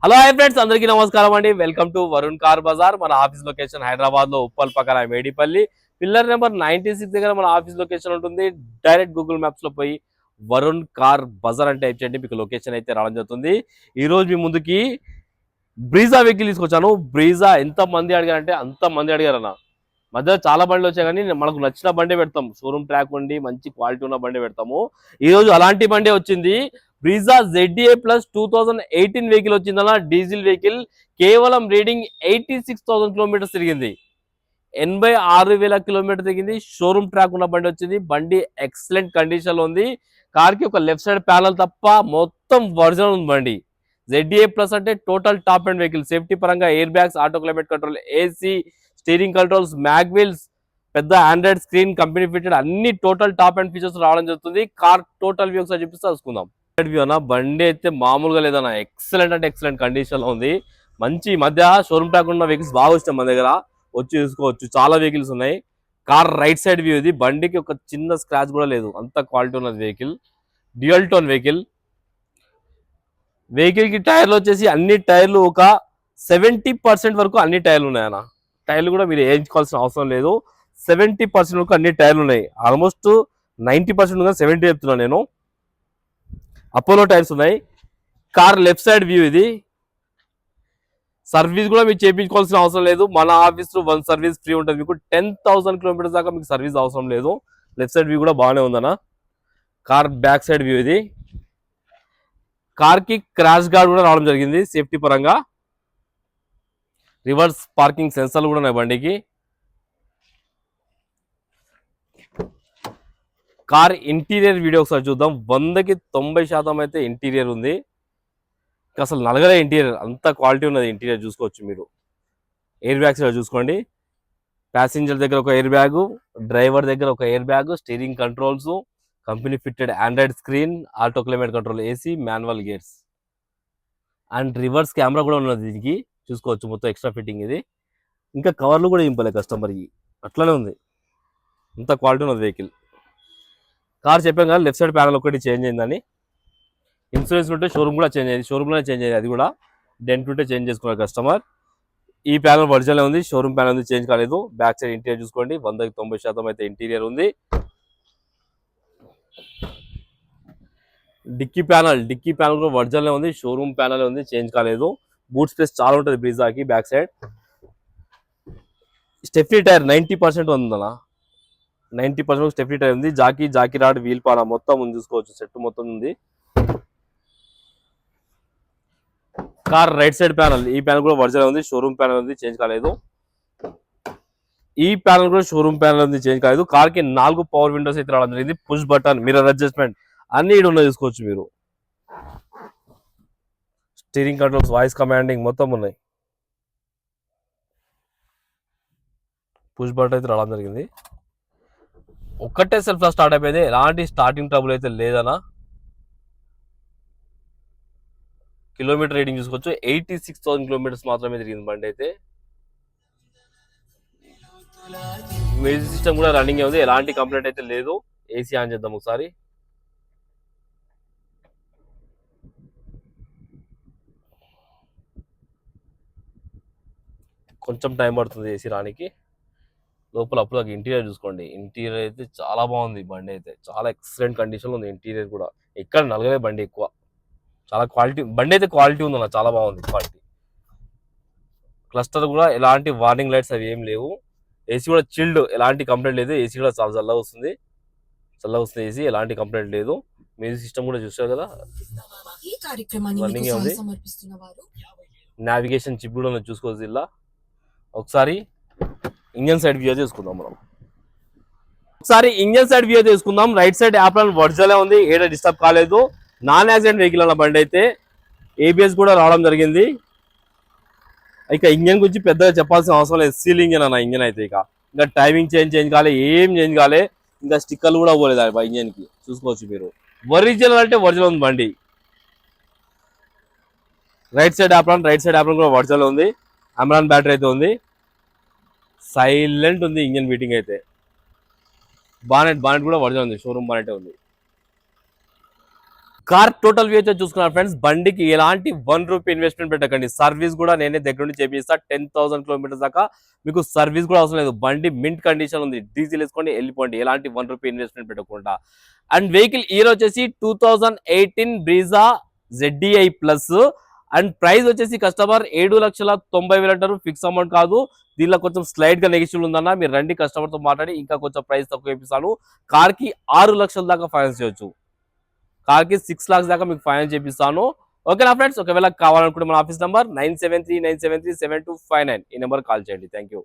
Hello hi friends, అందరికీ నమస్కారం అండి. Welcome to Varun car Bazaar. మన ఆఫీస్ లొకేషన్ హైదరాబాద్ లో ఉప్పల్ పక్కన మేడిపల్లి పిల్లర్ నెంబర్ 96 దగ్గర మన ఆఫీస్ లొకేషన్ ఉంటుంది. డైరెక్ట్ గూగుల్ మ్యాప్స్ లో పోయి వరుణ్ కార్ బజార్ అంటే టైప్ చేయండి, మీకు లొకేషన్ అయితే రావడం జరుగుతుంది. ఈ రోజు మీ ముందుకి బ్రీజా వెహికల్ తీసుకొచ్చాను. బ్రీజా ఎంత మంది అడిగారంటే అంత మంది అడిగారన్న. మధ్యలో చాలా బండ్లు వచ్చాయి కానీ మనకు నచ్చిన బండి పెడతాం. షోరూమ్ ట్రాక్ ఉండి మంచి క్వాలిటీ ఉన్న బండి పెడతాము. ఈ రోజు అలాంటి బండి వచ్చింది. బ్రీజా ZDA ప్లస్ 2018 వెహికల్ వచ్చిందన్న. డీజిల్ వెహికల్ కేవలం రీడింగ్ 86,000 కిలోమీటర్స్ తిరిగింది. 86,000 కిలోమీటర్ తిరిగింది. షోరూమ్ ట్రాక్ ఉన్న బండి వచ్చింది. బండి ఎక్సలెంట్ కండిషన్ లో ఉంది. కార్ కి ఒక లెఫ్ట్ సైడ్ ప్యానల్ తప్ప మొత్తం ఒరిజినల్ ఉంది బండి. ZDA ప్లస్ అంటే total top end vehicle. Safety పరంగా air bags, auto climate control, AC, steering controls, mag wheels, పెద్ద ఆండ్రాయిడ్ స్క్రీన్, కంపెనీ ఫిటెడ్ అన్ని టోటల్ టాప్ అండ్ ఫీచర్స్ రావడం జరుగుతుంది. కార్ టోటల్ వ్యూ ఒకసారి చూపిస్తే తెలుసుకుందాం. వ్యూ అన్న, బండి అయితే మామూలుగా లేదన్న. ఎక్సలెంట్ అంటే ఎక్సలెంట్ కండిషన్ లో ఉంది. మంచి మధ్య షోరూమ్ ట్రాక్ ఉన్న వెహికల్స్ బాగా వస్తాయి మన దగ్గర. వచ్చి చూసుకోవచ్చు, చాలా వెహికల్స్ ఉన్నాయి. కార్ రైట్ సైడ్ వ్యూ ఇది. బండికి ఒక చిన్న స్క్రాచ్ కూడా లేదు, అంత క్వాలిటీ ఉన్నది vehicle. Dual tone vehicle. Vehicle కి టైర్లు వచ్చేసి అన్ని టైర్లు ఒక 70% వరకు అన్ని టైర్లు ఉన్నాయన్న. టైర్లు కూడా మీరు వేయించుకోవాల్సిన అవసరం లేదు. 70% వరకు అన్ని టైర్లు ఉన్నాయి. ఆల్మోస్ట్ 90% ఉంది, 70 చెప్తున్నాను నేను. అపోలో టైర్స్ ఉన్నాయి. కార్ లెఫ్ట్ సైడ్ వ్యూ ఇది. సర్వీస్ కూడా మీరు చేయించుకోవాల్సిన అవసరం లేదు. మన ఆఫీస్ లో 1 సర్వీస్ ఫ్రీ ఉంటుంది. మీకు 10,000 కిలోమీటర్స్ దాకా మీకు సర్వీస్ అవసరం లేదు. లెఫ్ట్ సైడ్ వ్యూ కూడా బాగానే ఉందన్న. కార్ బ్యాక్ సైడ్ వ్యూ ఇది. కార్ కి క్రాష్ గార్డ్ కూడా రావడం జరిగింది సేఫ్టీ పరంగా. రివర్స్ పార్కింగ్ సెన్సర్లు కూడా ఉన్నాయి బండికి. కార్ ఇంటీరియర్ వీడియో ఒకసారి చూద్దాం. 100కి 90% అయితే ఇంటీరియర్ ఉంది. అసలు నలగలే ఇంటీరియర్, అంత క్వాలిటీ ఉన్నది ఇంటీరియర్. చూసుకోవచ్చు మీరు. ఎయిర్ బ్యాగ్స్ చూసుకోండి. ప్యాసింజర్ దగ్గర ఒక ఎయిర్ బ్యాగ్, డ్రైవర్ దగ్గర ఒక air bag, steering controls, company fitted Android screen, auto climate control, AC, manual gears and reverse camera కూడా ఉన్నది దీనికి. చూసుకోవచ్చు మొత్తం ఎక్స్ట్రా ఫిట్టింగ్ ఇది. ఇంకా కవర్లు కూడా ఇంపలే కస్టమర్కి, అట్లనే ఉంది. అంత క్వాలిటీ ఉన్నది వెహికల్. కార్ చెప్పాం కదా, లెఫ్ట్ సైడ్ ప్యానల్ ఒకటి చేంజ్ అయిందని. ఇన్సూరెన్స్ ఉంటే షోరూమ్ కూడా చేంజ్ అయ్యింది. షోరూమ్లోనే చేంజ్ అయ్యింది. అది కూడా డెంట్ ఉంటే చేంజ్ చేసుకున్నారు కస్టమర్. ఈ ప్యానల్ ఒరిజినల్ ఉంది. షోరూమ్ ప్యానల్ ఉంది, చేంజ్ కాలేదు. బ్యాక్ సైడ్ ఇంటీరియర్ చూసుకోండి. 100కి 90% అయితే ఇంటీరియర్ ఉంది. డిక్కీ ప్యానల్ కూడా ఒరిజినల్ ఉంది. షోరూమ్ ప్యానల్ ఉంది, చేంజ్ కాలేదు. బూట్ స్పేస్ చాలా ఉంటుంది బ్రీజాకి. బ్యాక్ సైడ్ స్టెఫ్నీ టైర్ 90% ఉందన్న. 90% స్టెఫ్నీ టైర్ ఉంది. జాకీ రాడ్, వీల్ పాన మొత్తం ఉంది. చూసుకోవచ్చు, సెట్ మొత్తం ఉంది. కార్ రైట్ సైడ్ ప్యానల్, ఈ ప్యానల్ కూడా ఒరిజినల్ ఉంది. షోరూమ్ ప్యానల్ ఉంది, చేంజ్ కాలేదు. ఈ ప్యానల్ కూడా షోరూమ్ ప్యానల్ ఉంది, చేంజ్ కాలేదు. కార్ కి 4 పవర్ విండోస్ అయితే రావడం జరిగింది. పుష్ బటన్, మిర్రర్ అడ్జస్ట్మెంట్ అన్ని ఇక్కడ ఉన్నాయి. చూసుకోవచ్చు మీరు. స్టీరింగ్ కంట్రోల్స్, వాయిస్ కమాండింగ్ మొత్తం ఉన్నాయి. పుష్ బటన్ అయితే రావడం జరిగింది. ఒక్కటే సెల్ఫ్ లా స్టార్ట్ అయిపోయింది. ఎలాంటి స్టార్టింగ్ ట్రబుల్ అయితే లేదన్నా. కిలోమీటర్ రీడింగ్ చూసుకోవచ్చు. 86,000 కిలోమీటర్స్ మాత్రమే తిరిగింది బండి అయితే. మ్యూజిక్ సిస్టమ్ కూడా రన్నింగ్ ఉంది, ఎలాంటి కంప్లైంట్ అయితే లేదు. AC ఆన్ చేద్దాం ఒకసారి. కొంచెం టైం పడుతుంది AC రానికి. లోపల అప్పుడు ఇంటీరియర్ చూసుకోండి. ఇంటీరియర్ అయితే చాలా బాగుంది. బండి అయితే చాలా ఎక్సలెంట్ కండిషన్ ఉంది. ఇంటీరియర్ కూడా ఎక్కడ నలగలే బండి ఎక్కువ. చాలా క్వాలిటీ బండి అయితే, క్వాలిటీ ఉందన్న, చాలా బాగుంది క్వాలిటీ. క్లస్టర్ కూడా ఎలాంటి వార్నింగ్ లైట్స్ అవి ఏం లేవు. AC కూడా చిల్డ్, ఎలాంటి కంప్లైంట్ లేదు. AC కూడా చాలా చల్లగా వస్తుంది. AC ఎలాంటి కంప్లైంట్ లేదు. మ్యూజిక్ సిస్టమ్ కూడా చూసారు కదా, రన్నింగ్ ఉంది. నావిగేషన్ చిప్ కూడా మనం చూసుకోవచ్చు ఇలా. ఒకసారి ఇంజన్ సైడ్ వ్యూ చేసుకుందాం మనం. రైట్ సైడ్ యాప్రాన్ ఒరిజినల్ ఉంది, ఏడా డిస్టర్బ్ కాలేదు. నాన్ యాక్సిడెంట్ వెహికల్ అన్న బండి అయితే. ABS కూడా రావడం జరిగింది. ఇక ఇంజన్ గురించి పెద్దగా చెప్పాల్సిన అవసరం లేదు. సీల్ ఇంజన్ అన్న ఇంజన్ అయితే. ఇంకా టైమింగ్ చేంజ్ కాలే, ఏం చేంజ్ కాలే. ఇంకా స్టిక్కర్లు కూడా పోలేదు ఆ ఇంజన్ కి. చూసుకోవచ్చు మీరు. ఒరిజినల్ అంటే ఒరిజినల్ ఉంది బండి. రైట్ సైడ్ యాప్రాన్ కూడా ఒరిజినల్ ఉంది. అమ్రాన్ బ్యాటరీ అయితే ఉంది. సైలెంట్ ఉంది ఇంజన్ బీటింగ్ అయితే. బానెట్ కూడా ఒరిజినల్ ఉంది. షోరూమ్ బానెట్ ఉంది. కార్ టోటల్ వ్యూ అయితే చూసుకున్నారు ఫ్రెండ్స్. బండికి ఎలాంటి ₹1 ఇన్వెస్ట్మెంట్ పెట్టకండి. సర్వీస్ కూడా నేనే దగ్గర నుండి చేపిస్తా. 10,000 కిలోమీటర్స్ దాకా మీకు సర్వీస్ కూడా అవసరం లేదు. బండి మింట్ కండిషన్ ఉంది. డీజిల్ వేసుకొని వెళ్ళిపోండి, ఎలాంటి ₹1 ఇన్వెస్ట్మెంట్ పెట్టకుండా. అండ్ వెహికల్ ఇయర్ వచ్చేసి 2018 Brezza ZDI plus. And price వచ్చేసి కస్టమర్ 7,90,000 అంటారు. ఫిక్స్ అమౌంట్ కాదు. దీనిలో కొంచెం స్లైడ్ గా నెగిటివ్ ఉందన్న, మీరు రండి కస్టమర్ తో మాట్లాడి ఇంకా కొంచెం ప్రైస్ తక్కువ ఇప్పిస్తాను. కార్ కి 6 లక్షల దాకా ఫైనాన్స్ చేయొచ్చు. కార్ కి 6 lakhs దాకా మీకు ఫైనాన్స్ చేపిస్తాను. ఓకేనా ఫ్రెండ్స్? ఒకవేళ కావాలనుకుంటే మన ఆఫీస్ నంబర్ 9739737259 ఈ నెంబర్ కాల్ చేయండి. Thank you.